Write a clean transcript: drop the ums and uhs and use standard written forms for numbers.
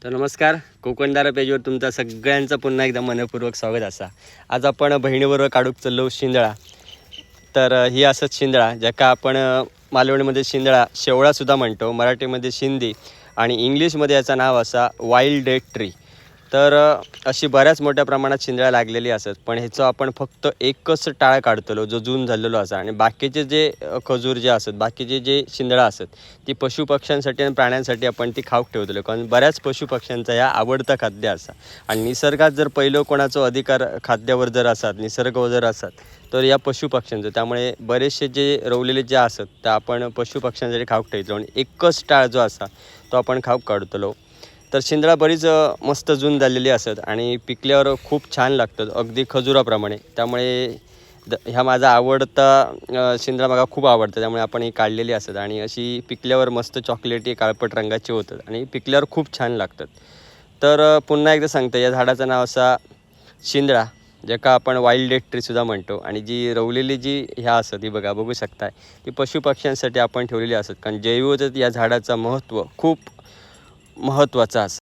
तर नमस्कार, कोकणदारा पेजवर तुमचा सगळ्यांचं पुन्हा एकदा मनपूर्वक स्वागत असा. आज आपण बहिणीबरोबर काढूक चाललो शिंदळा. तर ही असंच शिंदळा ज्याका आपण मालवणीमध्ये शिंदळा शेवळासुद्धा म्हणतो, मराठीमध्ये शिंदी आणि इंग्लिशमध्ये याचं नाव असा वाईल्ड डेट ट्री. तर अशी बऱ्याच मोठ्या प्रमाणात शिंदळा लागलेली असत, पण ह्याचं आपण फक्त एकच टाळ काढतलो जो जून झालेलो असा. आणि बाकीचे जे खजूर जे असत, बाकीचे जे शिंदळा असत ती पशुपक्ष्यांसाठी आणि प्राण्यांसाठी आपण ती खाऊक ठेवतलो, कारण बऱ्याच पशुपक्ष्यांचा या आवडता खाद्य असा. आणि निसर्गात जर पहिलं कोणाचा अधिकार खाद्यावर जर असतात, निसर्ग जर असतात, तर या पशुपक्ष्यांचं. त्यामुळे बरेचसे जे रवलेले जे असत त्या आपण पशुपक्ष्यांसाठी खाऊक ठेवतो आणि एकच टाळ जो असा तो आपण खाऊक काढतलो. तर शिंदळा बरीच मस्त जून झालेली असत आणि पिकल्यावर खूप छान लागतात, अगदी खजुराप्रमाणे. त्यामुळे ह्या माझा आवडता शिंदळा मला खूप आवडतं, त्यामुळे आपण ही काढलेली असत. आणि अशी पिकल्यावर मस्त चॉकलेटी काळपट रंगाची होतात आणि पिकल्यावर खूप छान लागतात. तर पुन्हा एकदा सांगतो, या झाडाचं नाव असा शिंदळा, ज्याका आपण वाईल्ड डेट ट्रीसुद्धा म्हणतो. आणि जी रवलेली जी ह्या असत ही बघू शकताय, ती पशुपक्ष्यांसाठी आपण ठेवलेली असत, कारण जैवविविधतेत या झाडाचं महत्त्व खूप महत्त्वाचा असं.